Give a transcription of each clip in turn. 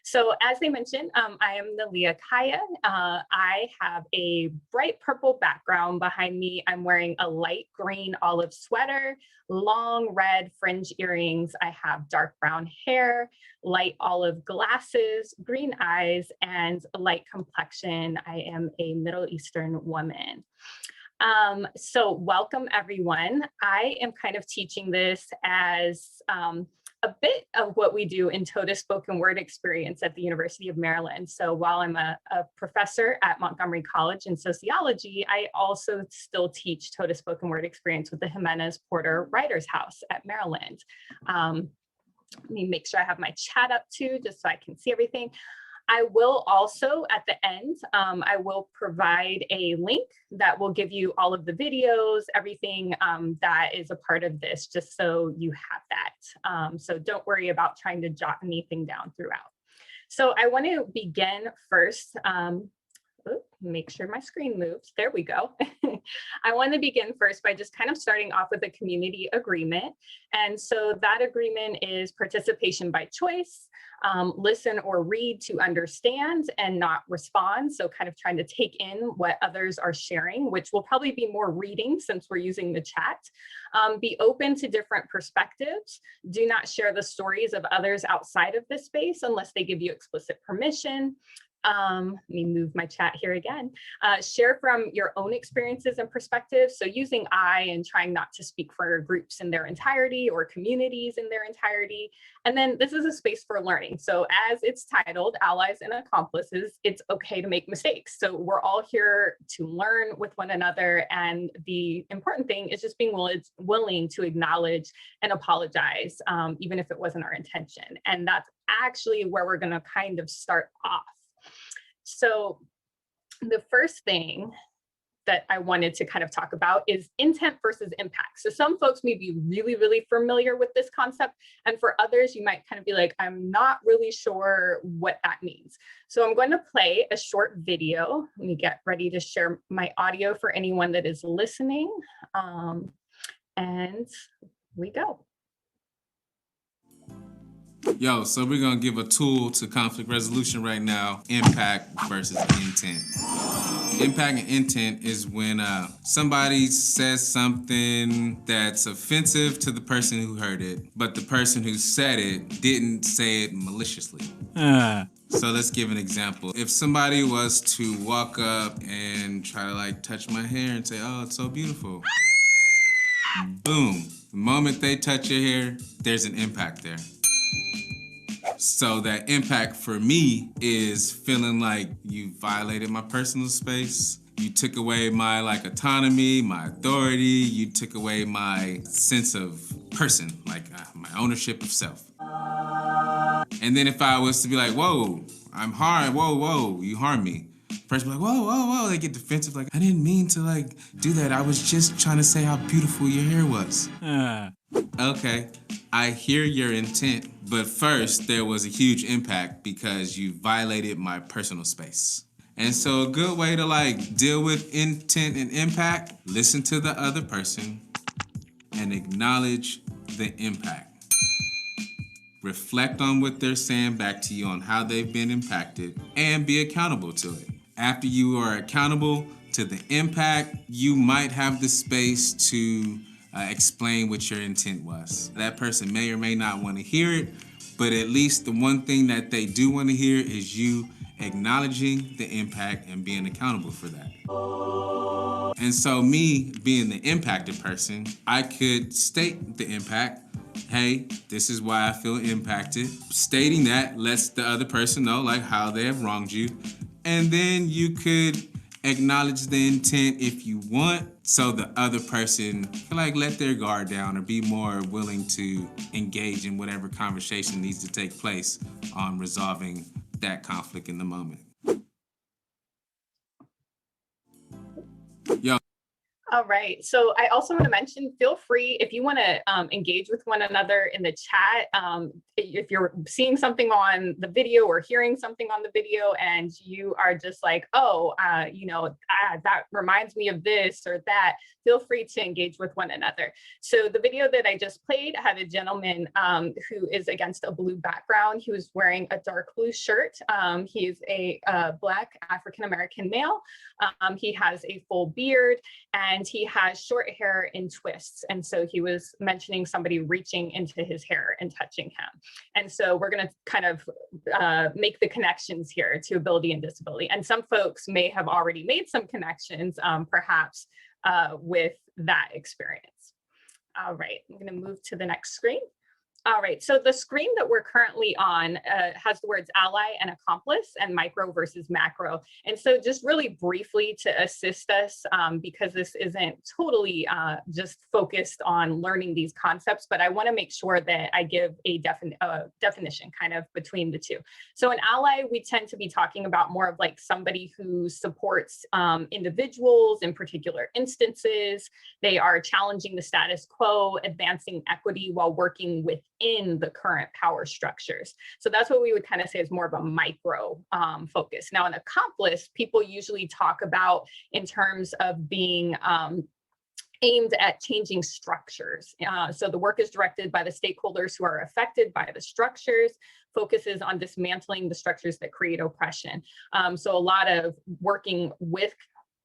So as they mentioned, I am Naliyah. I have a bright purple background behind me. I'm wearing a light green olive sweater, long red fringe earrings. I have dark brown hair, light olive glasses, green eyes, and a light complexion. I am a Middle Eastern woman. So welcome everyone. I am kind of teaching this as a bit of what we do in TOTA spoken word experience at the University of Maryland. So while I'm a professor at Montgomery College in sociology, I also still teach TOTA spoken word experience with the Jimenez Porter Writers House at Maryland. Let me make sure I have my chat up too, just so I can see everything. I will also, at the end, I will provide a link that will give you all of the videos, everything that is a part of this, just so you have that. So don't worry about trying to jot anything down throughout. So I want to begin first. Make sure my screen moves. There we go. I want to begin first by just kind of starting off with a community agreement. And so that agreement is participation by choice, listen or read to understand and not respond. So kind of trying to take in what others are sharing, which will probably be more reading since we're using the chat. Be open to different perspectives. Do not share the stories of others outside of this space unless they give you explicit permission. Let me move my chat here again. Share from your own experiences and perspectives. So using I and trying not to speak for groups in their entirety or communities in their entirety. And then this is a space for learning. So as it's titled, Allies and Accomplices, it's okay to make mistakes. So we're all here to learn with one another. And the important thing is just being willing to acknowledge and apologize, even if it wasn't our intention. And that's actually where we're going to kind of start off. So the first thing that I wanted to kind of talk about is intent versus impact. So some folks may be really, really familiar with this concept. And for others, you might kind of be like, I'm not really sure what that means. So I'm going to play a short video. Let me get ready to share my audio for anyone that is listening. And we go. Yo, so we're gonna give a tool to conflict resolution right now, impact versus intent. Impact and intent is when somebody says something that's offensive to the person who heard it, but the person who said it didn't say it maliciously. So let's give an example. If somebody was to walk up and try to like touch my hair and say, oh, it's so beautiful. Boom, the moment they touch your hair, there's an impact there. So that impact for me is feeling like you violated my personal space. You took away my autonomy, my authority. You took away my sense of person, my ownership of self. And then if I was to be like, whoa, I'm harmed, whoa, you harmed me. The person be like, whoa, they get defensive. Like, I didn't mean to do that. I was just trying to say how beautiful your hair was. Okay, I hear your intent, but first there was a huge impact because you violated my personal space. And so a good way to deal with intent and impact, listen to the other person and acknowledge the impact. Reflect on what they're saying back to you on how they've been impacted and be accountable to it. After you are accountable to the impact, you might have the space to explain what your intent was. That person may or may not want to hear it, but at least the one thing that they do want to hear is you acknowledging the impact and being accountable for that. And so me being the impacted person, I could state the impact. Hey, this is why I feel impacted. Stating that lets the other person know how they have wronged you. And then you could acknowledge the intent if you want, so the other person can let their guard down or be more willing to engage in whatever conversation needs to take place on resolving that conflict in the moment. Yo. All right. So I also want to mention, feel free if you want to engage with one another in the chat. If you're seeing something on the video or hearing something on the video and you are just like, oh, that reminds me of this or that, feel free to engage with one another. So the video that I just played had a gentleman who is against a blue background. He was wearing a dark blue shirt. He's a Black African-American male. He has a full beard and he has short hair in twists. And so he was mentioning somebody reaching into his hair and touching him. And so we're going to kind of make the connections here to ability and disability. And some folks may have already made some connections, perhaps with that experience. All right, I'm going to move to the next screen. All right, so the screen that we're currently on has the words ally and accomplice and micro versus macro. And so just really briefly to assist us, because this isn't totally just focused on learning these concepts, but I wanna make sure that I give a definition kind of between the two. So an ally, we tend to be talking about more of like somebody who supports individuals in particular instances. They are challenging the status quo, advancing equity while working within the current power structures. So that's what we would kind of say is more of a micro focus. Now, an accomplice, people usually talk about in terms of being aimed at changing structures. So the work is directed by the stakeholders who are affected by the structures, focuses on dismantling the structures that create oppression. So a lot of working with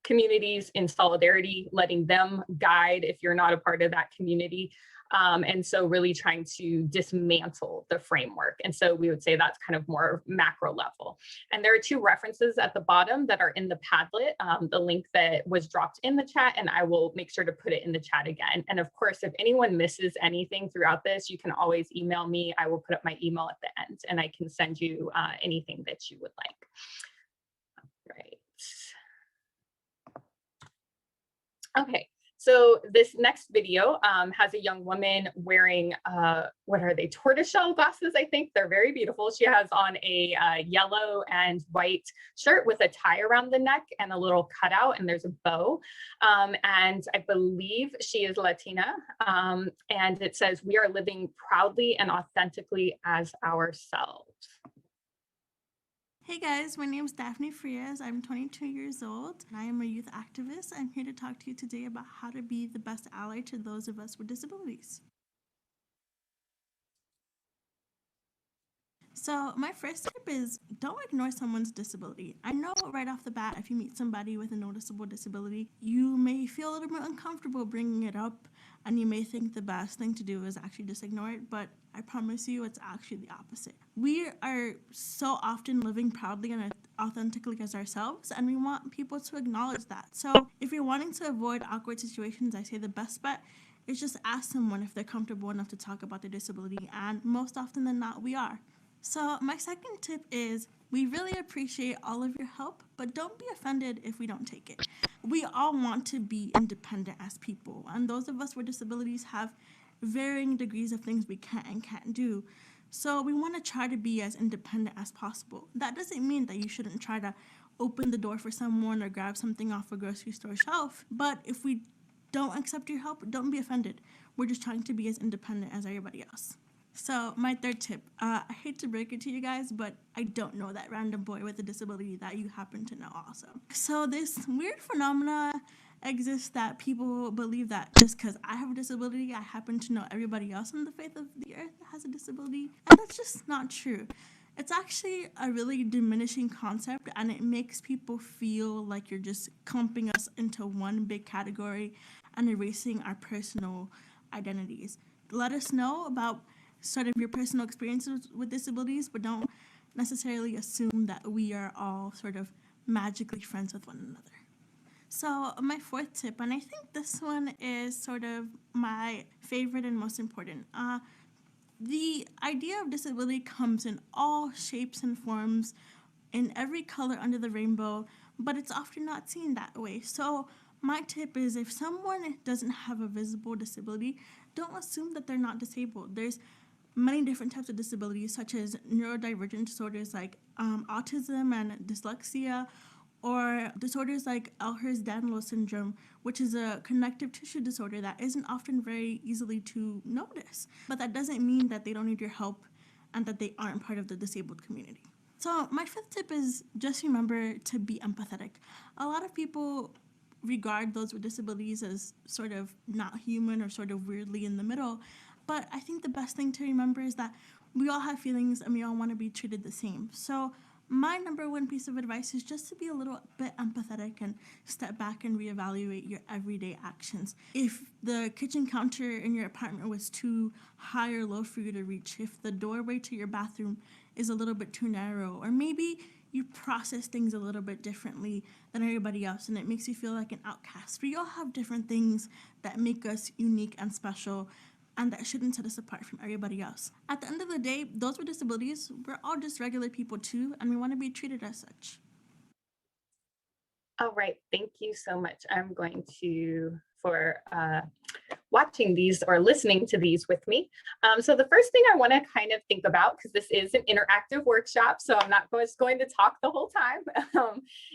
communities in solidarity, letting them guide if you're not a part of that community. And so really trying to dismantle the framework. And so we would say that's kind of more macro level. And there are two references at the bottom that are in the Padlet, the link that was dropped in the chat, and I will make sure to put it in the chat again. And of course, if anyone misses anything throughout this, you can always email me. I will put up my email at the end and I can send you anything that you would like. All right. Okay. So this next video has a young woman wearing, what are they, tortoiseshell glasses, I think. They're very beautiful. She has on a yellow and white shirt with a tie around the neck and a little cutout, and there's a bow. And I believe she is Latina. And it says, "We are living proudly and authentically as ourselves." Hey guys, my name is Daphne Frias. I'm 22 years old and I am a youth activist. I'm here to talk to you today about how to be the best ally to those of us with disabilities. So my first tip is don't ignore someone's disability. I know right off the bat, if you meet somebody with a noticeable disability, you may feel a little bit uncomfortable bringing it up and you may think the best thing to do is actually just ignore it, but I promise you it's actually the opposite. We are so often living proudly and authentically as ourselves, and we want people to acknowledge that. So if you're wanting to avoid awkward situations, I say the best bet is just ask someone if they're comfortable enough to talk about their disability, and most often than not, we are. So my second tip is we really appreciate all of your help, but don't be offended if we don't take it. We all want to be independent as people, and those of us with disabilities have varying degrees of things we can and can't do. So we want to try to be as independent as possible. That doesn't mean that you shouldn't try to open the door for someone or grab something off a grocery store shelf, but if we don't accept your help, don't be offended. We're just trying to be as independent as everybody else. So my third tip, I hate to break it to you guys, but I don't know that random boy with a disability that you happen to know also. So this weird phenomena exists that people believe that just because I have a disability, I happen to know everybody else on the face of the earth that has a disability. And that's just not true. It's actually a really diminishing concept, and it makes people feel like you're just clumping us into one big category and erasing our personal identities. Let us know about sort of your personal experiences with disabilities, but don't necessarily assume that we are all sort of magically friends with one another. So my fourth tip, and I think this one is sort of my favorite and most important. The idea of disability comes in all shapes and forms, in every color under the rainbow, but it's often not seen that way. So my tip is if someone doesn't have a visible disability, don't assume that they're not disabled. There's many different types of disabilities, such as neurodivergent disorders like autism and dyslexia, or disorders like Ehlers-Danlos syndrome, which is a connective tissue disorder that isn't often very easily to notice. But that doesn't mean that they don't need your help and that they aren't part of the disabled community. So my fifth tip is just remember to be empathetic. A lot of people regard those with disabilities as sort of not human or sort of weirdly in the middle. But I think the best thing to remember is that we all have feelings and we all want to be treated the same. So my number one piece of advice is just to be a little bit empathetic and step back and reevaluate your everyday actions. If the kitchen counter in your apartment was too high or low for you to reach, if the doorway to your bathroom is a little bit too narrow, or maybe you process things a little bit differently than everybody else and it makes you feel like an outcast. We all have different things that make us unique and special, and that shouldn't set us apart from everybody else. At the end of the day, those with disabilities, we're all just regular people too, and we want to be treated as such. All right, thank you so much. I'm going to, for watching these or listening to these with me. So the first thing I want to kind of think about, because this is an interactive workshop, so I'm not just going to talk the whole time,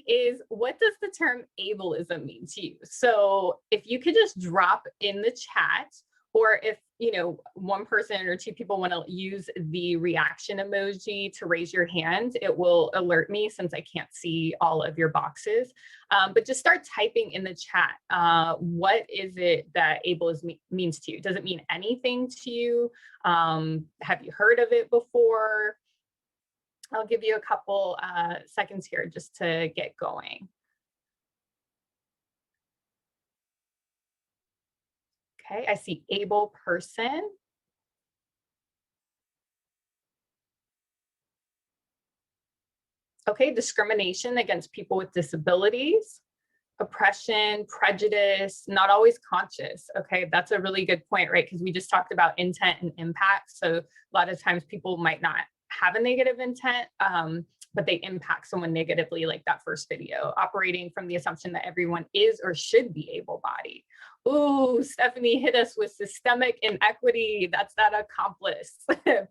is what does the term ableism mean to you? So if you could just drop in the chat, or if, you know, one person or two people want to use the reaction emoji to raise your hand, it will alert me since I can't see all of your boxes. But just start typing in the chat. What is it that ableism means to you? Does it mean anything to you? Have you heard of it before? I'll give you a couple seconds here just to get going. Okay, I see able person. Okay, discrimination against people with disabilities, oppression, prejudice, not always conscious. Okay, that's a really good point, right? Because we just talked about intent and impact. So a lot of times people might not have a negative intent, but they impact someone negatively, like that first video, operating from the assumption that everyone is or should be able-bodied. Ooh, Stephanie hit us with systemic inequity. That's that accomplice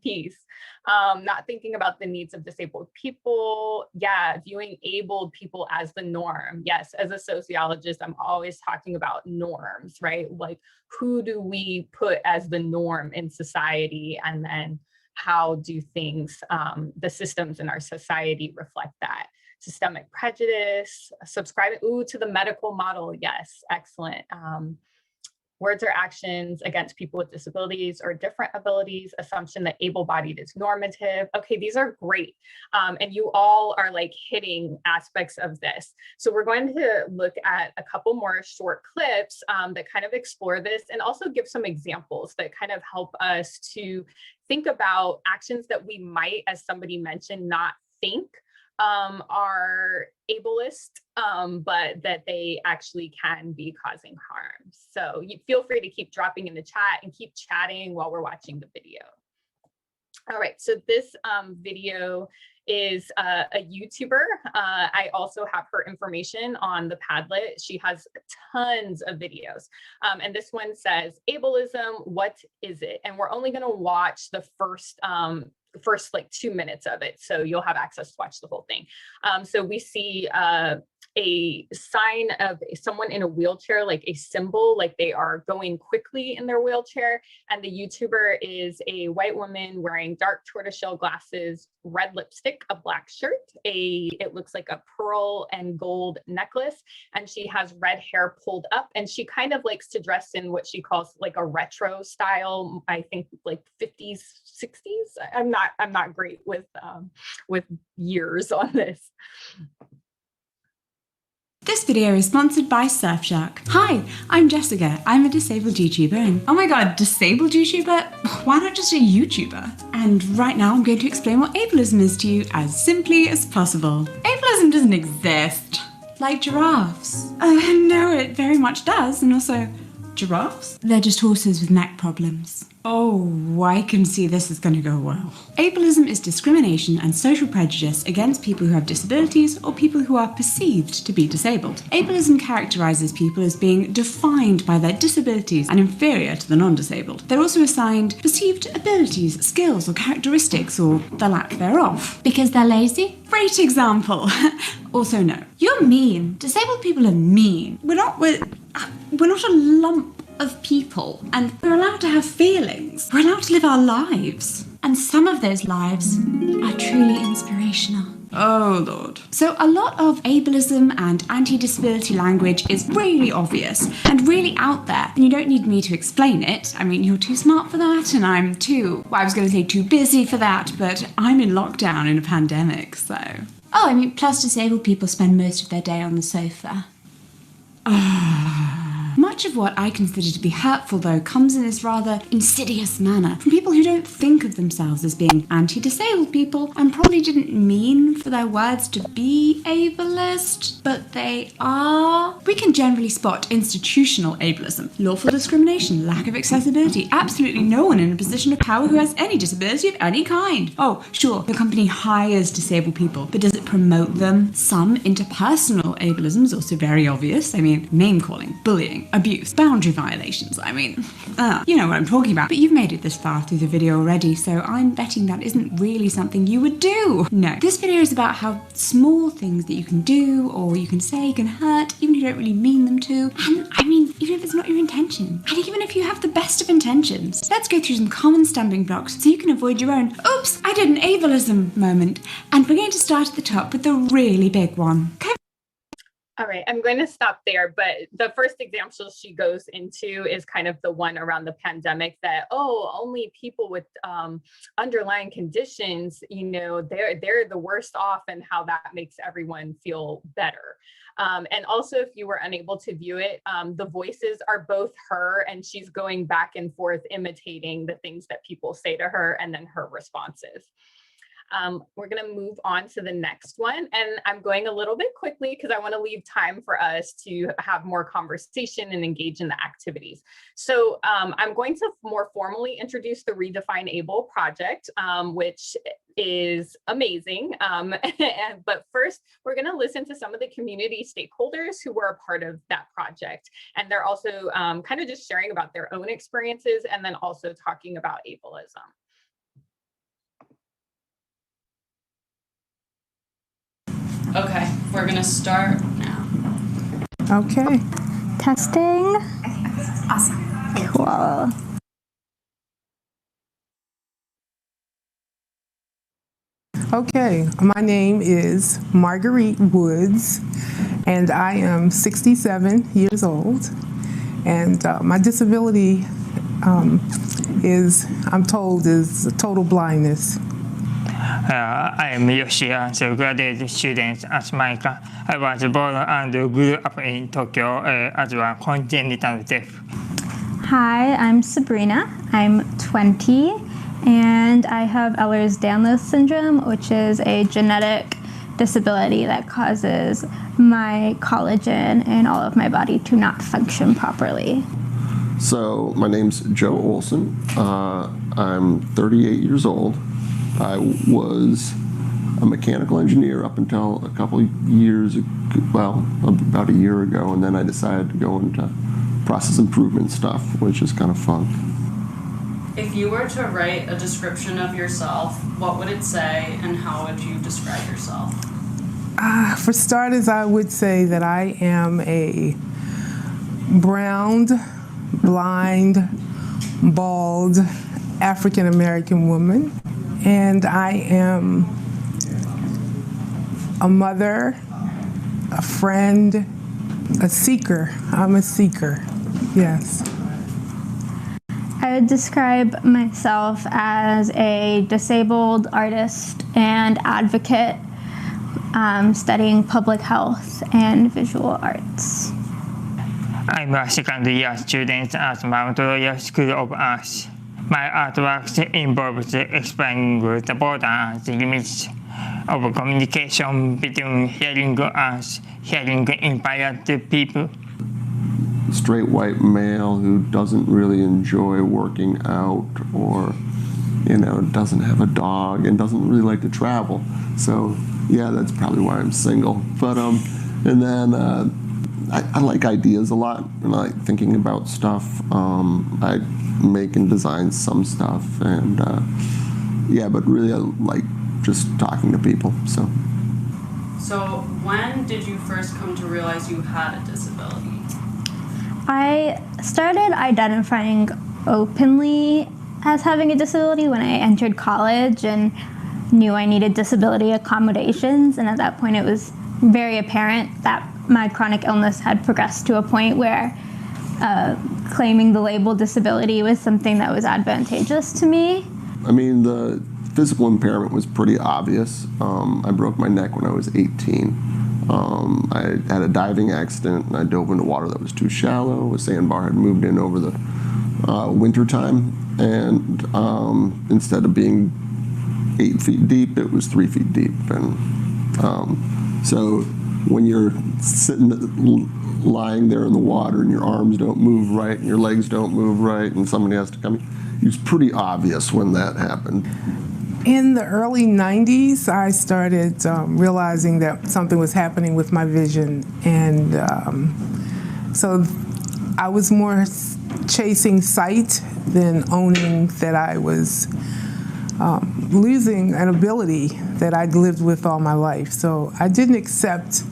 piece. Not thinking about the needs of disabled people. Yeah, viewing abled people as the norm. Yes, as a sociologist, I'm always talking about norms, right? Like, who do we put as the norm in society? And then how do things, the systems in our society reflect that? Systemic prejudice, subscribing to the medical model. Yes, excellent. Words or actions against people with disabilities or different abilities, assumption that able-bodied is normative. Okay, these are great. And you all are like hitting aspects of this. So we're going to look at a couple more short clips that kind of explore this and also give some examples that kind of help us to think about actions that we might, as somebody mentioned, not think are ableist, but that they actually can be causing harm. So you feel free to keep dropping in the chat and keep chatting while we're watching the video. All right, so this video is a YouTuber. I also have her information on the Padlet. She has tons of videos. And this one says, ableism, what is it? And we're only gonna watch the first like 2 minutes of it. So you'll have access to watch the whole thing. So we see a sign of someone in a wheelchair, like a symbol, like they are going quickly in their wheelchair. And the YouTuber is a white woman wearing dark tortoiseshell glasses, red lipstick, a black shirt, it looks like a pearl and gold necklace. And she has red hair pulled up, and she kind of likes to dress in what she calls like a retro style, I think like 50s, 60s. I'm not great with years on this. This video is sponsored by Surfshark. Hi, I'm Jessica. I'm a disabled YouTuber and oh my god, disabled YouTuber? Why not just a YouTuber? And right now I'm going to explain what ableism is to you as simply as possible. Ableism doesn't exist. Like giraffes. No, it very much does, and also giraffes? They're just horses with neck problems. Oh, I can see this is going to go well. Ableism is discrimination and social prejudice against people who have disabilities or people who are perceived to be disabled. Ableism characterises people as being defined by their disabilities and inferior to the non-disabled. They're also assigned perceived abilities, skills or characteristics, or the lack thereof. Because they're lazy? Great example. Also, no. You're mean. Disabled people are mean. We're not a lump of people, and we're allowed to have feelings. We're allowed to live our lives. And some of those lives are truly inspirational. Oh, Lord. So a lot of ableism and anti-disability language is really obvious and really out there, and you don't need me to explain it. I mean, you're too smart for that, and I'm too, well, I was going to say too busy for that, but I'm in lockdown in a pandemic, so. Oh, I mean, plus disabled people spend most of their day on the sofa. Much of what I consider to be hurtful, though, comes in this rather insidious manner from people who don't think of themselves as being anti-disabled people and probably didn't mean for their words to be ableist, but they are. We can generally spot institutional ableism, lawful discrimination, lack of accessibility, absolutely no one in a position of power who has any disability of any kind. Oh, sure, the company hires disabled people, but does it promote them? Some interpersonal ableism is also very obvious. I mean, name-calling, bullying, abuse, boundary violations. I mean, you know what I'm talking about. But you've made it this far through the video already, so I'm betting that isn't really something you would do. No, this video is about how small things that you can do or you can say can hurt, even if you don't really mean them to. And I mean, even if it's not your intention. And even if you have the best of intentions. Let's go through some common stumbling blocks so you can avoid your own, oops, I did an ableism moment. And we're going to start at the top with the really big one. All right, I'm going to stop there, but the first example she goes into is kind of the one around the pandemic that, oh, only people with underlying conditions, you know, they're the worst off, and how that makes everyone feel better. And also, if you were unable to view it, the voices are both her, and she's going back and forth imitating the things that people say to her and then her responses. We're going to move on to the next one, and I'm going a little bit quickly because I want to leave time for us to have more conversation and engage in the activities. So I'm going to more formally introduce the Redefine Able project, which is amazing. But first, we're going to listen to some of the community stakeholders who were a part of that project. And they're also kind of just sharing about their own experiences and then also talking about ableism. Okay, we're gonna start now. Okay. Testing. Awesome. Cool. Okay, my name is Marguerite Woods, and I am 67 years old. And my disability I'm told, is total blindness. I am Yoshi, a graduate student at Maika. I was born and grew up in Tokyo as a congenital deaf. Hi, I'm Sabrina. I'm 20, and I have Ehlers-Danlos syndrome, which is a genetic disability that causes my collagen in all of my body to not function properly. So my name's Joe Olson. I'm 38 years old. I was a mechanical engineer up until a couple of years, well, about a year ago, and then I decided to go into process improvement stuff, which is kind of fun. If you were to write a description of yourself, what would it say and how would you describe yourself? For starters, I would say that I am a brown, blind, bald, African-American woman. And I am a mother, a friend, a seeker. I'm a seeker, yes. I would describe myself as a disabled artist and advocate studying public health and visual arts. I'm a second year student at Mount Royal School of Arts. My artwork involves explaining the border and the limits of communication between hearing and hearing impaired people. Straight white male who doesn't really enjoy working out, or doesn't have a dog and doesn't really like to travel. So yeah, that's probably why I'm single. But and then I like ideas a lot, and I like thinking about stuff. I make and design some stuff, and yeah, but really I like just talking to people. So So when did you first come to realize you had a disability? I started identifying openly as having a disability when I entered college and knew I needed disability accommodations, and at that point it was very apparent that my chronic illness had progressed to a point where claiming the label disability was something that was advantageous to me. I mean, the physical impairment was pretty obvious. I broke my neck when I was 18. I had a diving accident and I dove into water that was too shallow. A sandbar had moved in over the winter time, and instead of being 8 feet deep, it was 3 feet deep. And so when you're lying there in the water and your arms don't move right and your legs don't move right and somebody has to come, it's pretty obvious when that happened. In the early 90s, I started realizing that something was happening with my vision, and so I was more chasing sight than owning that I was losing an ability that I'd lived with all my life. So I didn't accept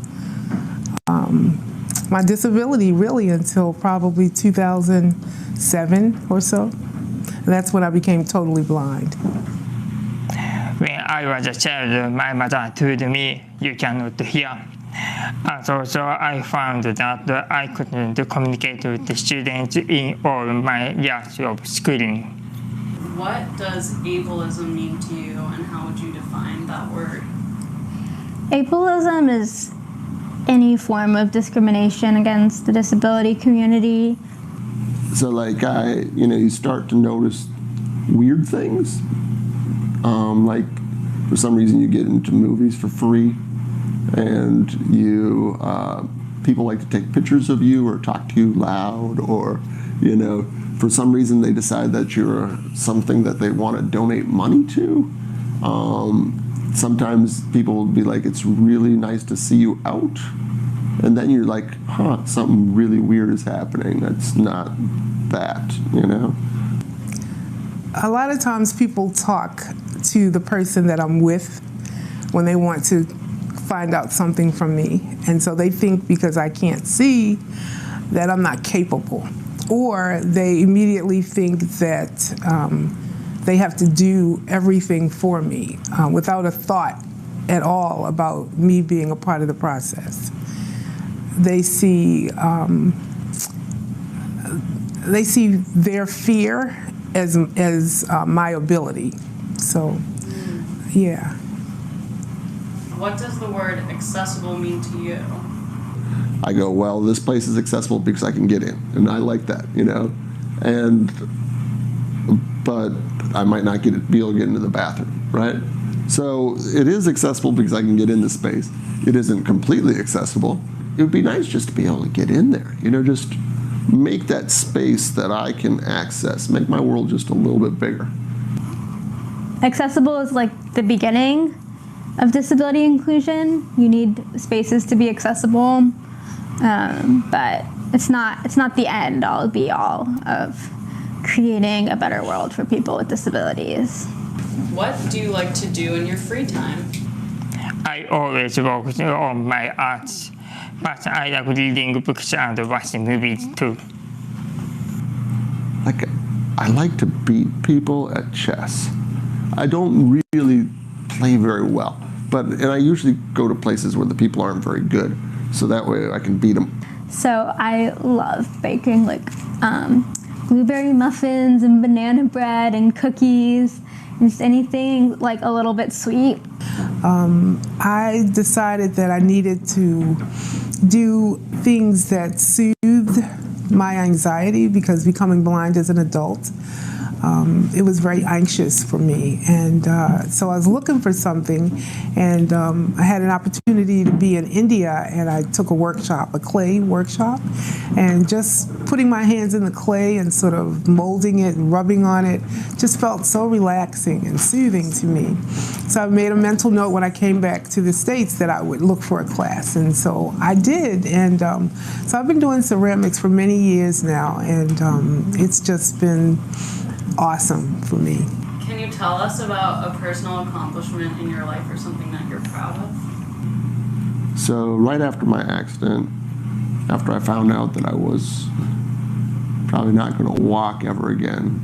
my disability really until probably 2007 or so. And that's when I became totally blind. When I was a child, my mother told me, "You cannot hear." And so I found that I couldn't communicate with the students in all my years of schooling. What does ableism mean to you, and how would you define that word? Ableism is any form of discrimination against the disability community. So like you start to notice weird things. Like for some reason you get into movies for free, and people like to take pictures of you or talk to you loud, or for some reason they decide that you're something that they want to donate money to. Sometimes people will be like, "It's really nice to see you out," and then you're like, something really weird is happening. That's not that, A lot of times people talk to the person that I'm with when they want to find out something from me. And so they think because I can't see that I'm not capable. Or they immediately think that they have to do everything for me without a thought at all about me being a part of the process. They see their fear as my ability. So, yeah. What does the word accessible mean to you? I go, well, this place is accessible because I can get in, and I like that, but I might not be able to get into the bathroom, right? So it is accessible because I can get in the space. It isn't completely accessible. It would be nice just to be able to get in there, just make that space that I can access, make my world just a little bit bigger. Accessible is like the beginning of disability inclusion. You need spaces to be accessible, but it's not the end all be all of creating a better world for people with disabilities. What do you like to do in your free time? I always work on my arts, but I like reading books and watching movies too. I like to beat people at chess. I don't really play very well, and I usually go to places where the people aren't very good, so that way I can beat them. So I love baking blueberry muffins and banana bread and cookies, and just anything like a little bit sweet. I decided that I needed to do things that soothed my anxiety because becoming blind as an adult, it was very anxious for me. And so I was looking for something, and I had an opportunity to be in India, and I took a workshop, a clay workshop, and just putting my hands in the clay and sort of molding it and rubbing on it just felt so relaxing and soothing to me. So I made a mental note when I came back to the States that I would look for a class, and so I did. And so I've been doing ceramics for many years now, and it's just been awesome for me. Can you tell us about a personal accomplishment in your life or something that you're proud of? So right after my accident, after I found out that I was probably not going to walk ever again,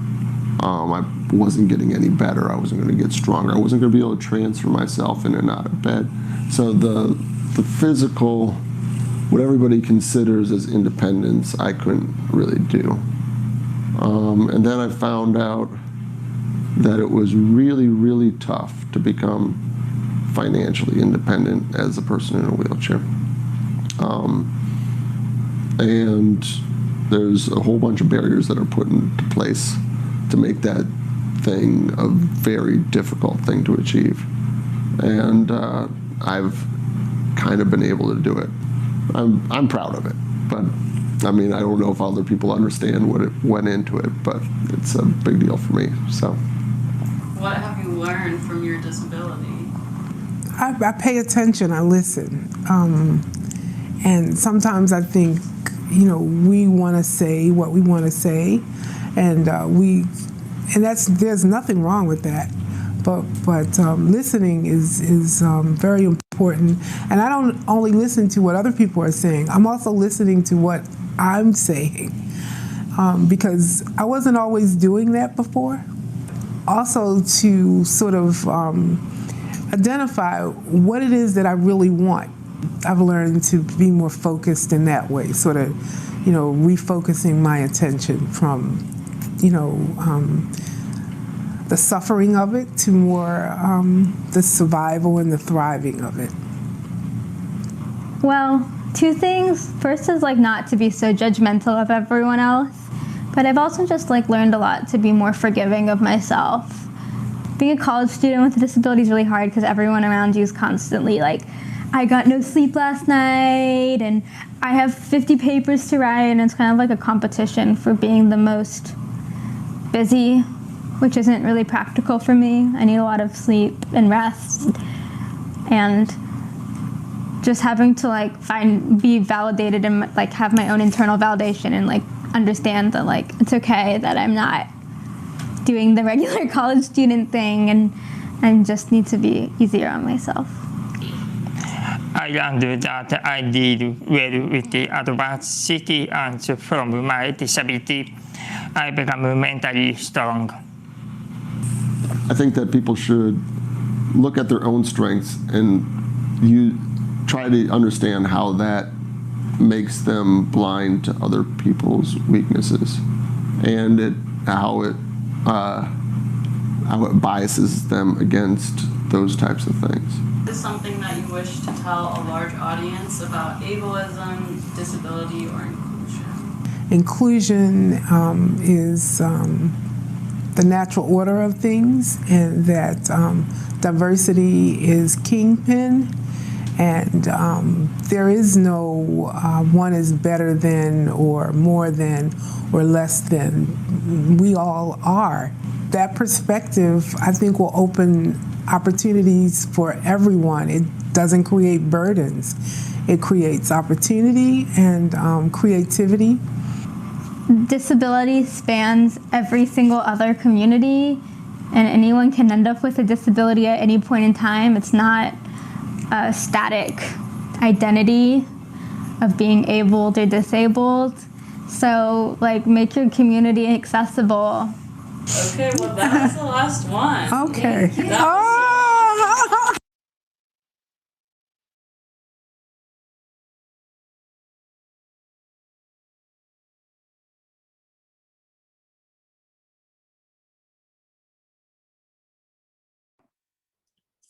I wasn't getting any better. I wasn't going to get stronger. I wasn't going to be able to transfer myself in and out of bed. So the physical, what everybody considers as independence, I couldn't really do. And then I found out that it was really, really tough to become financially independent as a person in a wheelchair. And there's a whole bunch of barriers that are put into place to make that thing a very difficult thing to achieve. And I've kind of been able to do it. I'm proud of it, but I mean, I don't know if other people understand what it went into it, but it's a big deal for me, so. What have you learned from your disability? I pay attention, I listen. And sometimes I think, we want to say what we want to say, and there's nothing wrong with that. But listening is very important. And I don't only listen to what other people are saying, I'm also listening to what I'm saying, because I wasn't always doing that before. Also to sort of identify what it is that I really want. I've learned to be more focused in that way, sort of, refocusing my attention from, the suffering of it to more the survival and the thriving of it. Well, two things. First is not to be so judgmental of everyone else, but I've also just learned a lot to be more forgiving of myself. Being a college student with a disability is really hard because everyone around you is constantly I got no sleep last night, and I have 50 papers to write, and it's kind of like a competition for being the most busy, which isn't really practical for me. I need a lot of sleep and rest, and just having to be validated and have my own internal validation and understand that it's okay that I'm not doing the regular college student thing, and I just need to be easier on myself. I learned that I deal well with the adversity, and from my disability, I become mentally strong. I think that people should look at their own strengths and try to understand how that makes them blind to other people's weaknesses, and how it biases them against those types of things. Is something that you wish to tell a large audience about ableism, disability, or inclusion? Inclusion is the natural order of things, and that diversity is kingpin, and there is no one is better than or more than or less than. We all are. That perspective, I think, will open opportunities for everyone. It doesn't create burdens. It creates opportunity and creativity. Disability spans every single other community, and anyone can end up with a disability at any point in time. It's not a static identity of being abled or disabled. So, make your community accessible. Okay, well, that was the last one. Okay.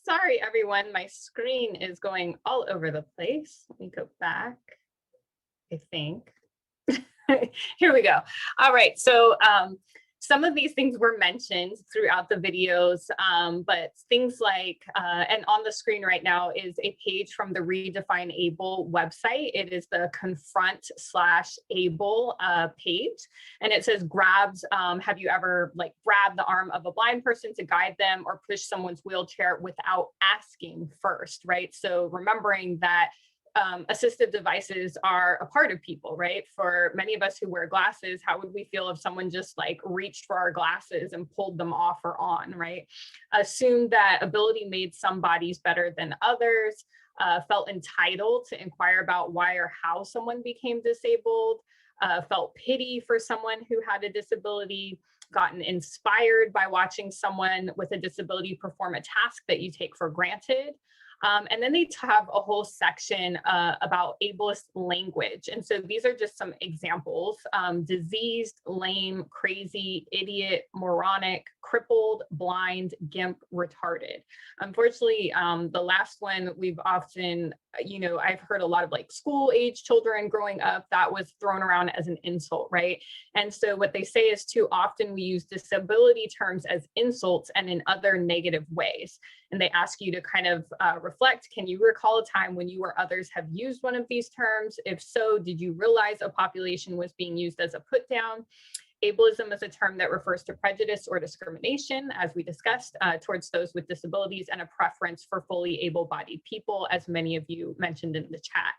Sorry, everyone, my screen is going all over the place. Let me go back, I think. Here we go. All right, so some of these things were mentioned throughout the videos, but things and on the screen right now is a page from the Redefine Able website. It is the confront/able page, and it says grabs. Have you ever grabbed the arm of a blind person to guide them or push someone's wheelchair without asking first, right? So remembering that assistive devices are a part of people, right? For many of us who wear glasses, how would we feel if someone just like reached for our glasses and pulled them off or on, right? Assume that ability made some bodies better than others, felt entitled to inquire about why or how someone became disabled, felt pity for someone who had a disability, gotten inspired by watching someone with a disability perform a task that you take for granted. And then they have a whole section about ableist language. And so these are just some examples: diseased, lame, crazy, idiot, moronic, crippled, blind, gimp, retarded. Unfortunately, the last one we've often, I've heard a lot of like school age children growing up, that was thrown around as an insult, right? And so what they say is too often we use disability terms as insults and in other negative ways. And they ask you to kind of reflect, can you recall a time when you or others have used one of these terms? If so, did you realize a population was being used as a put down? Ableism is a term that refers to prejudice or discrimination, as we discussed, towards those with disabilities, and a preference for fully able-bodied people, as many of you mentioned in the chat.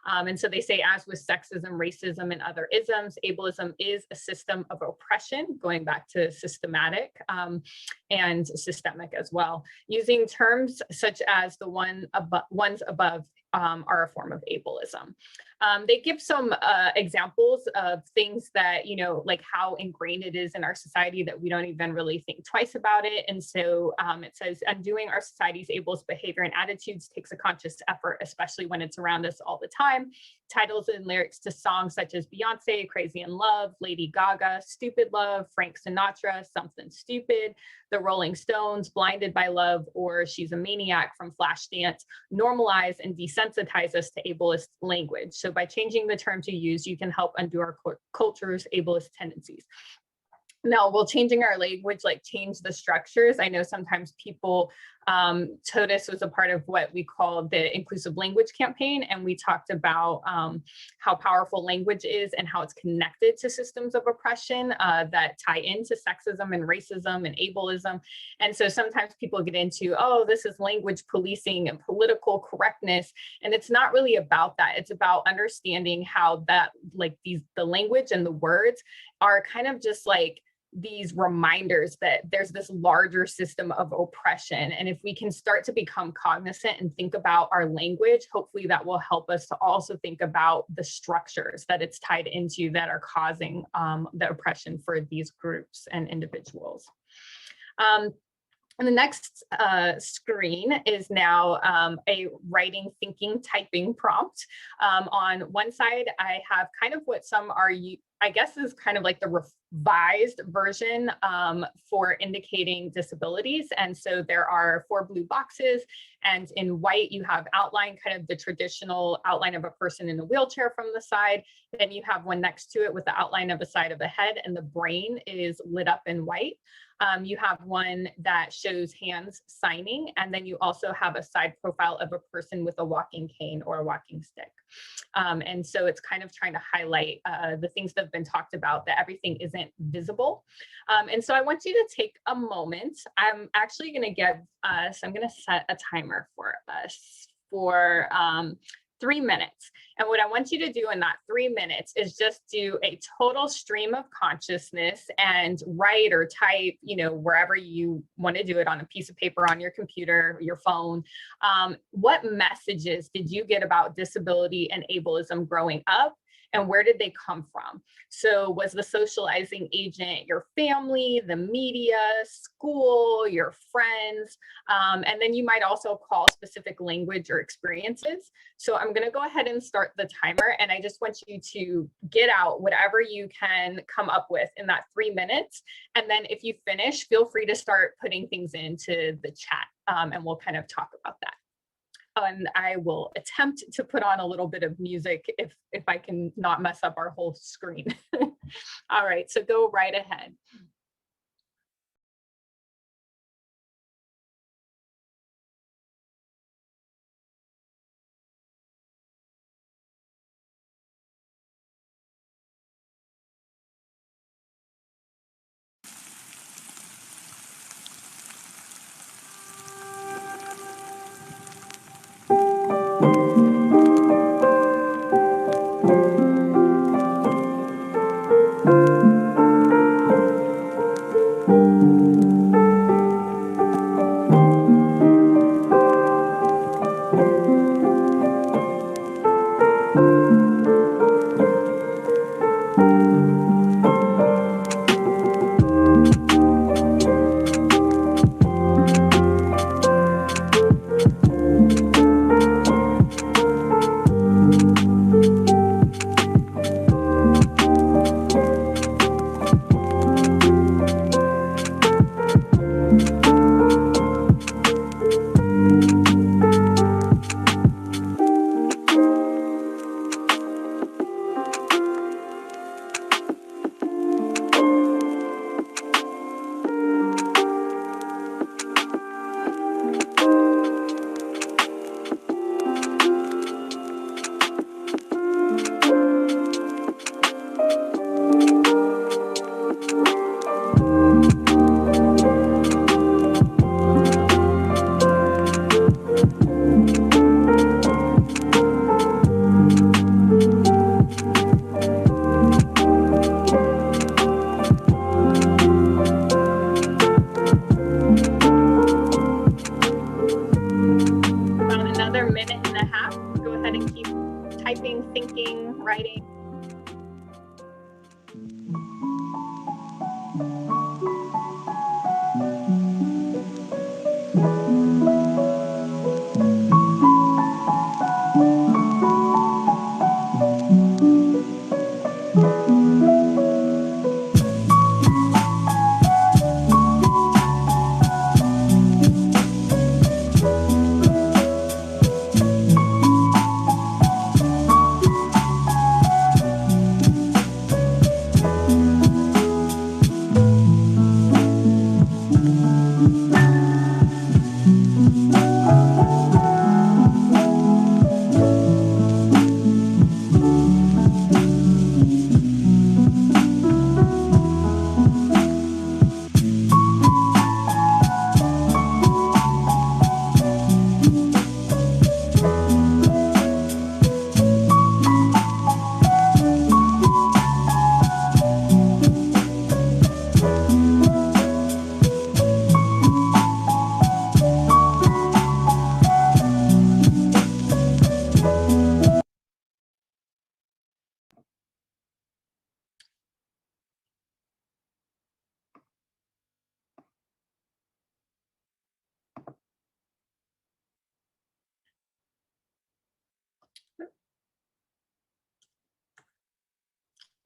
And so they say, as with sexism, racism, and other isms, ableism is a system of oppression, going back to systematic and systemic as well. Using terms such as the ones above are a form of ableism. They give some examples of things that, like how ingrained it is in our society that we don't even really think twice about it. And so it says, undoing our society's ableist behavior and attitudes takes a conscious effort, especially when it's around us all the time. Titles and lyrics to songs such as Beyonce, Crazy in Love, Lady Gaga, Stupid Love, Frank Sinatra, Something Stupid, The Rolling Stones, Blinded by Love, or She's a Maniac from Flashdance normalize and desensitize us to ableist language. So by changing the terms you use, you can help undo our culture's ableist tendencies. Now, will changing our language like change the structures? I know sometimes people, TOTUS was a part of what we call the inclusive language campaign, and we talked about how powerful language is and how it's connected to systems of oppression that tie into sexism and racism and ableism. And so sometimes people get into, oh, this is language policing and political correctness, and it's not really about that. It's about understanding how that, like the language and the words are kind of just like these reminders that there's this larger system of oppression. And if we can start to become cognizant and think about our language, hopefully that will help us to also think about the structures that it's tied into that are causing the oppression for these groups and individuals. And the next screen is now a writing, thinking, typing prompt. On one side, I have kind of what some are, I guess is kind of like the revised version for indicating disabilities. And so there are 4 blue boxes, and in white you have outline, kind of the traditional outline of a person in a wheelchair from the side. Then you have one next to it with the outline of the side of the head, and the brain is lit up in white. You have one that shows hands signing, and then you also have a side profile of a person with a walking cane or a walking stick. And so it's kind of trying to highlight the things that have been talked about, that everything isn't visible. And so I want you to take a moment. I'm actually going to give us, I'm going to set a timer for us for 3 minutes. And what I want you to do in that 3 minutes is just do a total stream of consciousness and write or type, wherever you want to do it, on a piece of paper, on your computer, your phone. What messages did you get about disability and ableism growing up? And where did they come from? So was the socializing agent your family, the media, school, your friends? And then you might also call specific language or experiences. So I'm gonna go ahead and start the timer, and I just want you to get out whatever you can come up with in that 3 minutes. And then if you finish, feel free to start putting things into the chat, and we'll kind of talk about that. And I will attempt to put on a little bit of music if I can not mess up our whole screen. All right, so go right ahead. minute and a half. Go ahead and keep typing, thinking, writing.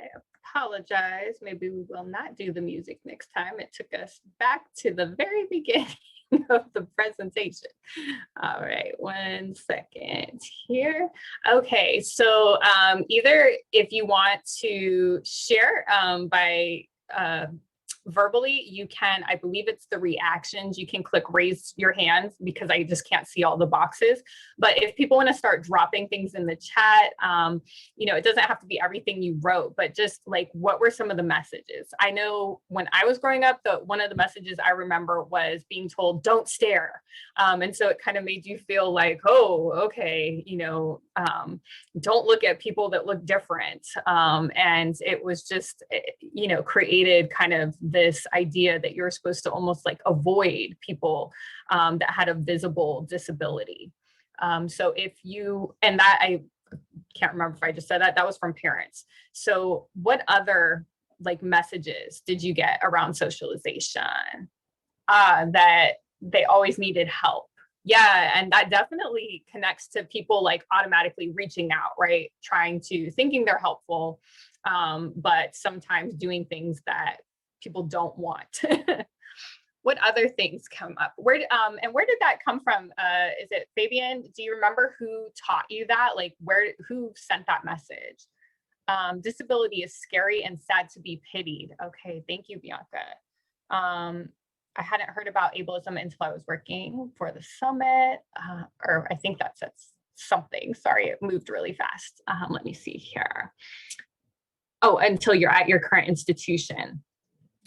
I apologize. Maybe we will not do the music next time. It took us back to the very beginning of the presentation. All right, 1 second here. Okay, so either if you want to share by verbally, you can, I believe it's the reactions, you can click raise your hands because I just can't see all the boxes. But if people want to start dropping things in the chat, you know, it doesn't have to be everything you wrote, but just like, what were some of the messages? I know when I was growing up, one of the messages I remember was being told, don't stare. And so it kind of made you feel like, oh, okay, you know, don't look at people that look different. And it was just, you know, created kind of this idea that you're supposed to almost like avoid people that had a visible disability. So if you, and that I can't remember if I just said that, that was from parents. So what other like messages did you get around socialization? That they always needed help. Yeah, and that definitely connects to people like automatically reaching out, right? Thinking they're helpful, but sometimes doing things that people don't want. What other things come up? Where did that come from? Is it Fabian? Do you remember who taught you that? Like who sent that message? Disability is scary and sad to be pitied. Okay, thank you, Bianca. I hadn't heard about ableism until I was working for the summit, or I think that says something. Sorry, it moved really fast. Let me see here. Oh, until you're at your current institution.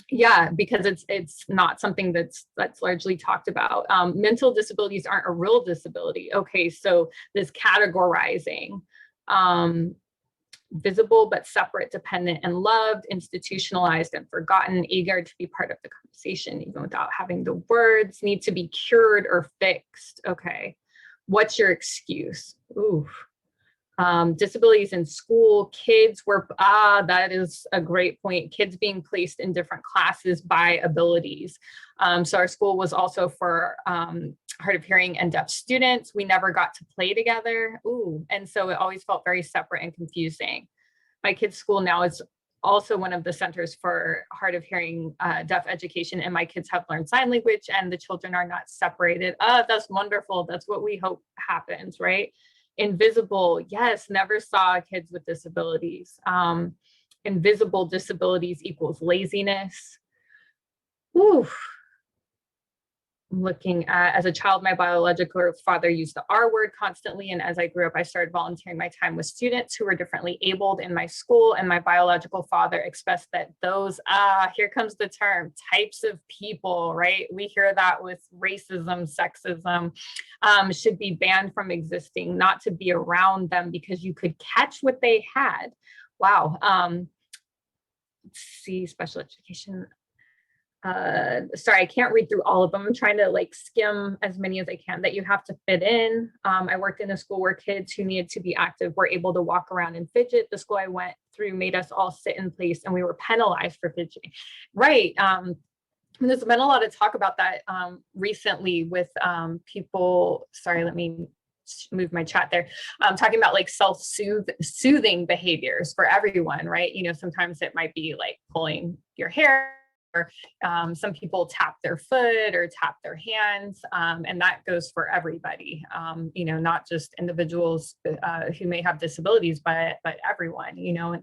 Yeah, because it's not something that's largely talked about. Mental disabilities aren't a real disability. Okay, so this categorizing, visible but separate, dependent and loved, institutionalized and forgotten, eager to be part of the conversation even without having the words, need to be cured or fixed. Okay, what's your excuse? Ooh. Disabilities in school, kids were, that is a great point. Kids being placed in different classes by abilities. So our school was also for hard of hearing and deaf students. We never got to play together. Ooh, and so it always felt very separate and confusing. My kids' school now is also one of the centers for hard of hearing deaf education, and my kids have learned sign language and the children are not separated. That's wonderful. That's what we hope happens, right? Invisible, yes, never saw kids with disabilities. Invisible disabilities equals laziness. Ooh. Looking at, as a child, my biological father used the R word constantly. And as I grew up, I started volunteering my time with students who were differently abled in my school. And my biological father expressed that those, here comes the term, types of people, right? We hear that with racism, sexism, should be banned from existing, not to be around them because you could catch what they had. Wow. Let's see, special education. sorry, I can't read through all of them. I'm trying to like skim as many as I can that you have to fit in. I worked in a school where kids who needed to be active were able to walk around and fidget. The school I went through made us all sit in place and we were penalized for fidgeting. Right. And there's been a lot of talk about that recently with people, sorry, let me move my chat there, talking about like self-soothing behaviors for everyone, right? You know, sometimes it might be like pulling your hair, or some people tap their foot or tap their hands, and that goes for everybody, you know, not just individuals who may have disabilities, but everyone, you know.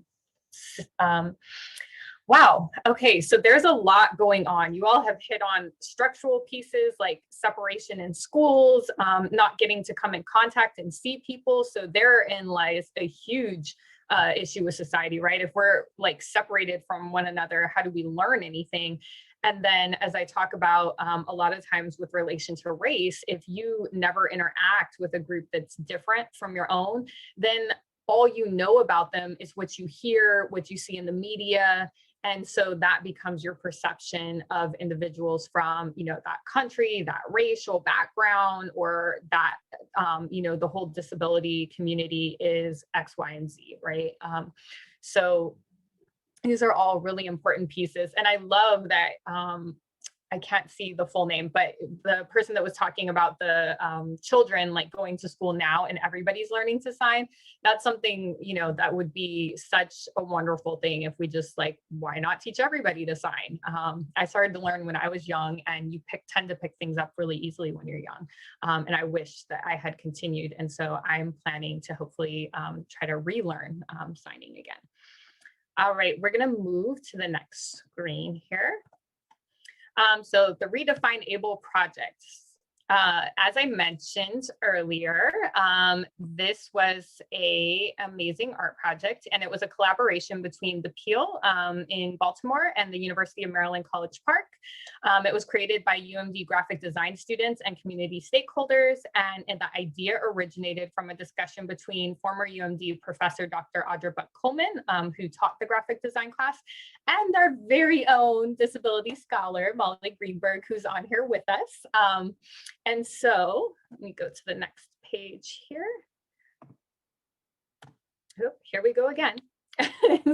Wow. Okay. So there's a lot going on. You all have hit on structural pieces like separation in schools, not getting to come in contact and see people. So therein lies a huge issue with society, right? If we're like separated from one another, how do we learn anything? And then as I talk about a lot of times with relation to race, if you never interact with a group that's different from your own, then all you know about them is what you hear, what you see in the media. And so that becomes your perception of individuals from, you know, that country, that racial background, or that, you know, the whole disability community is X, Y, and Z, right? So these are all really important pieces. And I love that, I can't see the full name, but the person that was talking about the children like going to school now and everybody's learning to sign, that's something, you know, that would be such a wonderful thing if we just like, why not teach everybody to sign? I started to learn when I was young, and you tend to pick things up really easily when you're young. And I wish that I had continued. And so I'm planning to hopefully try to relearn signing again. All right, we're gonna move to the next screen here. So the Redefine Able project. As I mentioned earlier, this was an amazing art project, and it was a collaboration between the Peel in Baltimore and the University of Maryland College Park. It was created by UMD graphic design students and community stakeholders, and the idea originated from a discussion between former UMD professor Dr. Audra Buck-Coleman, who taught the graphic design class, and our very own disability scholar, Molly Greenberg, who's on here with us. And so let me go to the next page here. Oh, here we go again.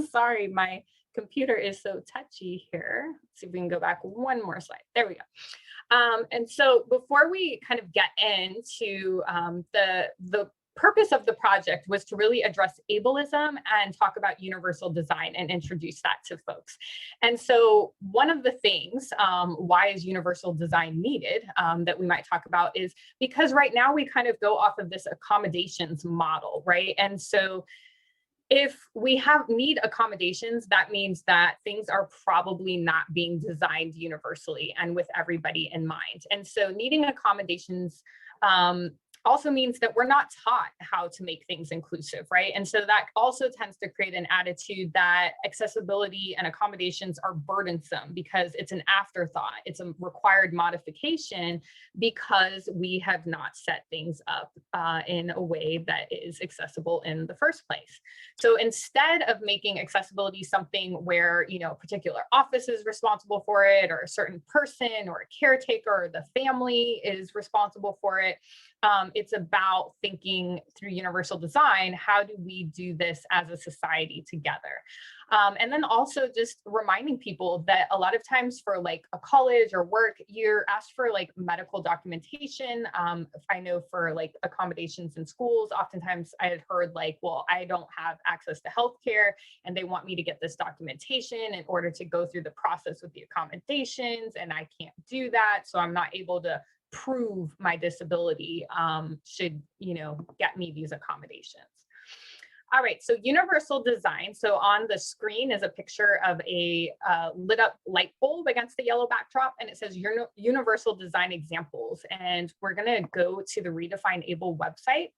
Sorry, my computer is so touchy here. Let's see if we can go back one more slide. There we go. And so before we kind of get into the purpose of the project was to really address ableism and talk about universal design and introduce that to folks. And so one of the things, why is universal design needed, that we might talk about is because right now we kind of go off of this accommodations model, right? And so if we need accommodations, that means that things are probably not being designed universally and with everybody in mind. And so needing accommodations also means that we're not taught how to make things inclusive, right? And so that also tends to create an attitude that accessibility and accommodations are burdensome because it's an afterthought. It's a required modification because we have not set things up in a way that is accessible in the first place. So instead of making accessibility something where, you know, a particular office is responsible for it, or a certain person or a caretaker or the family is responsible for it, it's about thinking through universal design. How do we do this as a society together? And then also just reminding people that a lot of times for like a college or work, you're asked for like medical documentation. I know for like accommodations in schools, oftentimes I had heard like, well, I don't have access to healthcare and they want me to get this documentation in order to go through the process with the accommodations, and I can't do that. So I'm not able to prove my disability should, you know, get me these accommodations. All right, so universal design. So on the screen is a picture of a lit up light bulb against the yellow backdrop, and it says universal design examples. And we're gonna go to the Redefine Able website,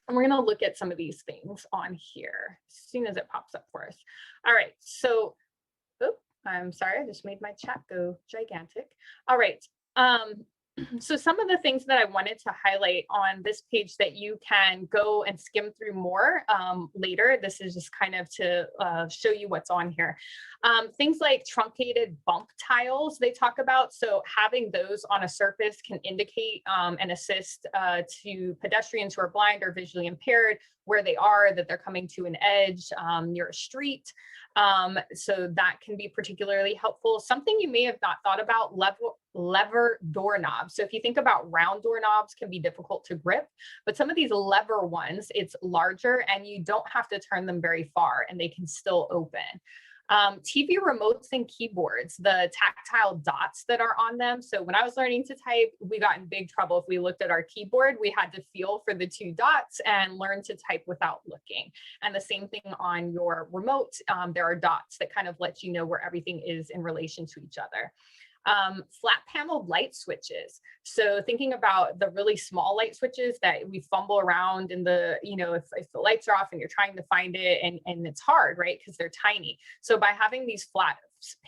and we're gonna look at some of these things on here as soon as it pops up for us. All right, so, I'm sorry, I just made my chat go gigantic. All right. So some of the things that I wanted to highlight on this page that you can go and skim through more later. This is just kind of to show you what's on here. Things like truncated bump tiles they talk about. So having those on a surface can indicate and assist to pedestrians who are blind or visually impaired where they are, that they're coming to an edge near a street. So that can be particularly helpful. Something you may have not thought about, lever doorknobs. So if you think about round doorknobs can be difficult to grip, but some of these lever ones, it's larger and you don't have to turn them very far and they can still open. TV remotes and keyboards, the tactile dots that are on them. So when I was learning to type, we got in big trouble if we looked at our keyboard. We had to feel for the 2 dots and learn to type without looking. And the same thing on your remote. There are dots that kind of let you know where everything is in relation to each other. Flat paneled light switches. So thinking about the really small light switches that we fumble around in the, if the lights are off and you're trying to find it and it's hard, right? Because they're tiny. So by having these flat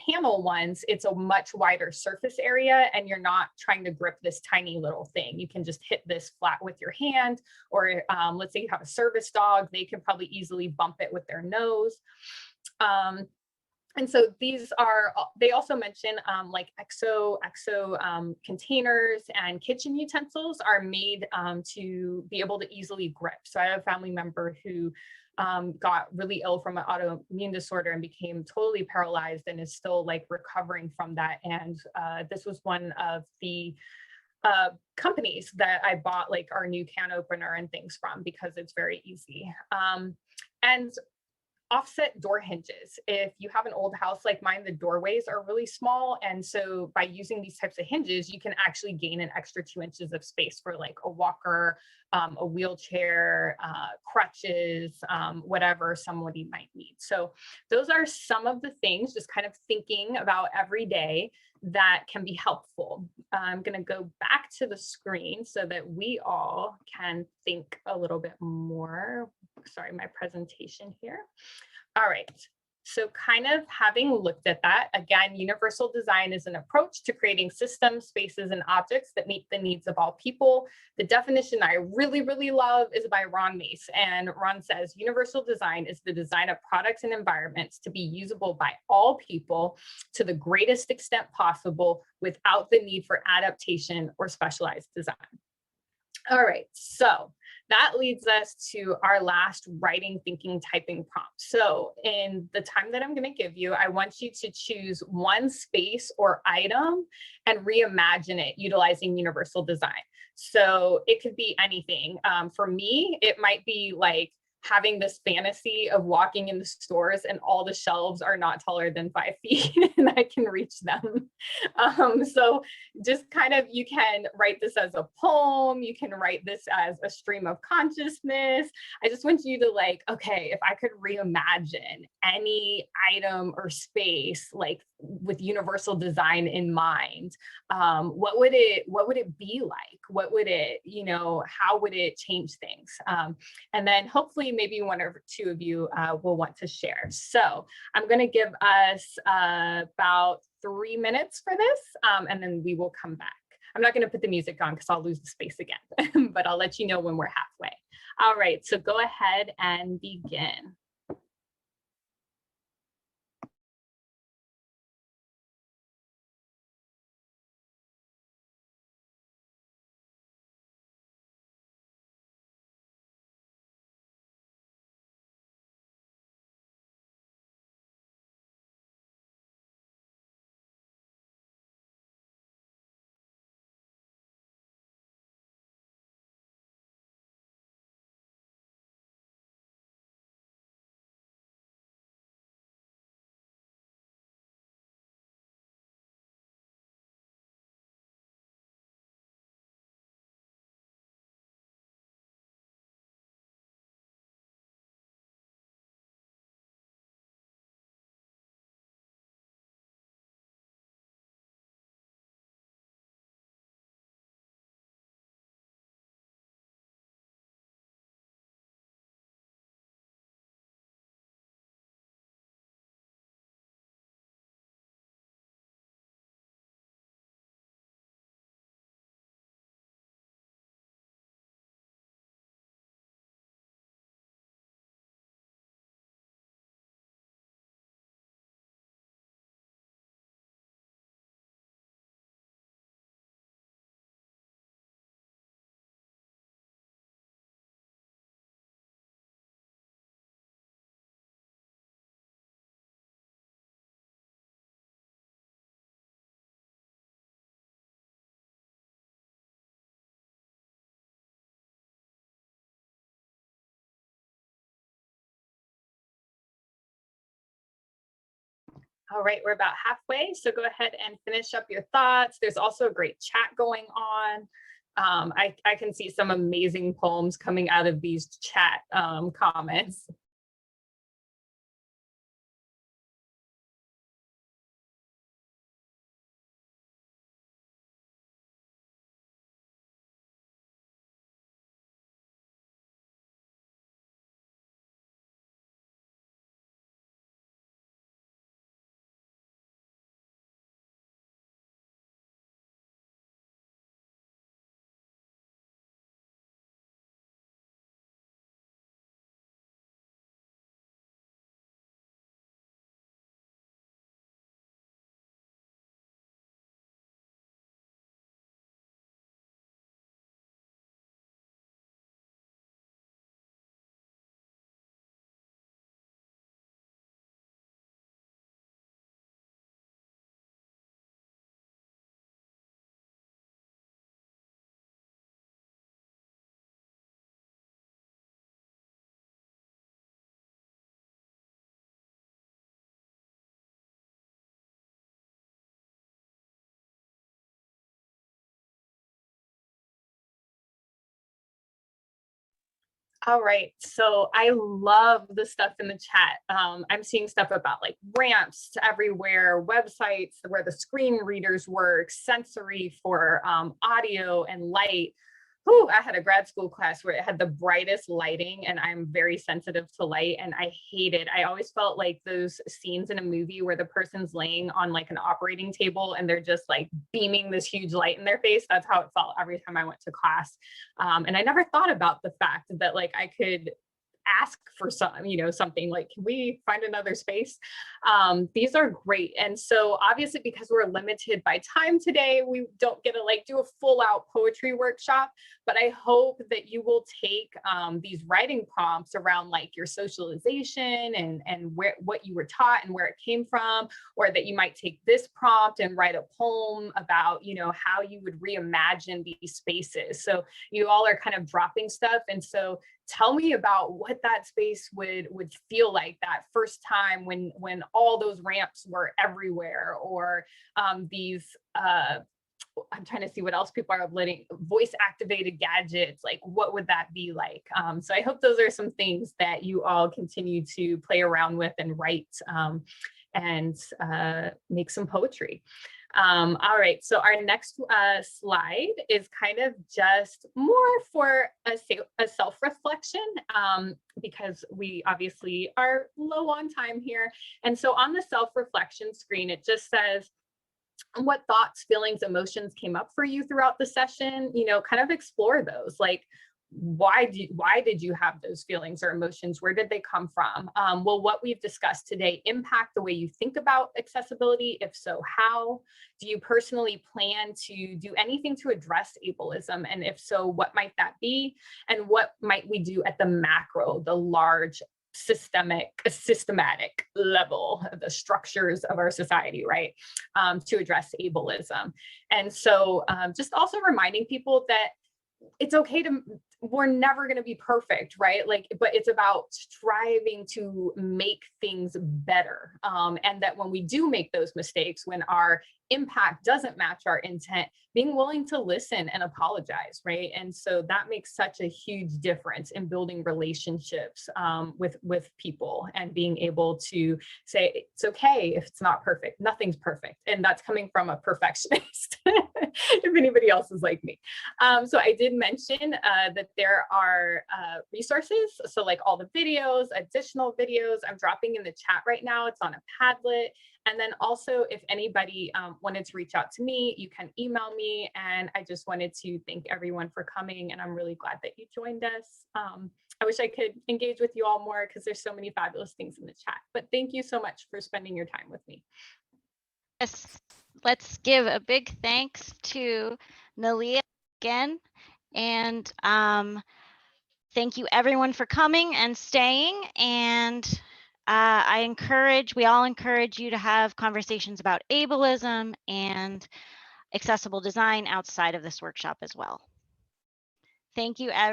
panel ones, it's a much wider surface area and you're not trying to grip this tiny little thing. You can just hit this flat with your hand, or let's say you have a service dog, they can probably easily bump it with their nose. And so these are, they also mention like exo containers and kitchen utensils are made to be able to easily grip. So I have a family member who got really ill from an autoimmune disorder and became totally paralyzed and is still like recovering from that. And this was one of the companies that I bought like our new can opener and things from because it's very easy. And offset door hinges. If you have an old house like mine, the doorways are really small. And so by using these types of hinges, you can actually gain an extra 2 inches of space for like a walker, a wheelchair, crutches, whatever somebody might need. So those are some of the things, just kind of thinking about every day that can be helpful. I'm going to go back to the screen so that we all can think a little bit more. Sorry, my presentation here. All right. So kind of having looked at that, again, universal design is an approach to creating systems, spaces, and objects that meet the needs of all people. The definition I really, really love is by Ron Mace. And Ron says, universal design is the design of products and environments to be usable by all people to the greatest extent possible without the need for adaptation or specialized design. All right, so that leads us to our last writing, thinking, typing prompt. So in the time that I'm going to give you, I want you to choose one space or item and reimagine it utilizing universal design. So it could be anything. For me, it might be like having this fantasy of walking in the stores and all the shelves are not taller than 5 feet and I can reach them. So just kind of, you can write this as a poem, you can write this as a stream of consciousness. I just want you to like, okay, if I could reimagine any item or space, like with universal design in mind, what would it be like? What would it, how would it change things? And then hopefully maybe 1 or 2 of you will want to share. So I'm going to give us about 3 minutes for this, and then we will come back. I'm not going to put the music on because I'll lose the space again, but I'll let you know when we're halfway. All right, so go ahead and begin. All right, we're about halfway, so go ahead and finish up your thoughts. There's also a great chat going on. I can see some amazing poems coming out of these chat comments. All right, so I love the stuff in the chat. I'm seeing stuff about like ramps everywhere, websites where the screen readers work, sensory for audio and light. Whew, I had a grad school class where it had the brightest lighting, and I'm very sensitive to light, and I hate it. I always felt like those scenes in a movie where the person's laying on like an operating table and they're just like beaming this huge light in their face. That's how it felt every time I went to class. And I never thought about the fact that like I could ask for some, something like, can we find another space? These are great. And so obviously, because we're limited by time today, we don't get to like do a full out poetry workshop, but I hope that you will take these writing prompts around like your socialization and what you were taught and where it came from, or that you might take this prompt and write a poem about, how you would reimagine these spaces. So you all are kind of dropping stuff. And so tell me about what that space would feel like that first time when all those ramps were everywhere, or these I'm trying to see what else people are uploading, voice activated gadgets, like what would that be like? So I hope those are some things that you all continue to play around with and write and make some poetry. All right, so our next slide is kind of just more for a self-reflection because we obviously are low on time here. And so on the self-reflection screen, it just says, what thoughts, feelings, emotions came up for you throughout the session, kind of explore those. Like, why did you have those feelings or emotions? Where did they come from? Will what we've discussed today impact the way you think about accessibility? If so, how? Do you personally plan to do anything to address ableism? And if so, what might that be? And what might we do at the macro, the large systematic level, the structures of our society, right, to address ableism? And so just also reminding people that it's okay we're never going to be perfect, right? Like, but it's about striving to make things better. And that when we do make those mistakes, when our impact doesn't match our intent, being willing to listen and apologize, right? And so that makes such a huge difference in building relationships with people, and being able to say, it's okay if it's not perfect, nothing's perfect. And that's coming from a perfectionist, if anybody else is like me. So I did mention that there are resources. So like all the videos, additional videos, I'm dropping in the chat right now. It's on a Padlet. And then also, if anybody wanted to reach out to me, you can email me. And I just wanted to thank everyone for coming. And I'm really glad that you joined us. I wish I could engage with you all more because there's so many fabulous things in the chat. But thank you so much for spending your time with me. Yes, let's give a big thanks to Naliyah again. And thank you everyone for coming and staying. And we all encourage you to have conversations about ableism and accessible design outside of this workshop as well. Thank you, everyone.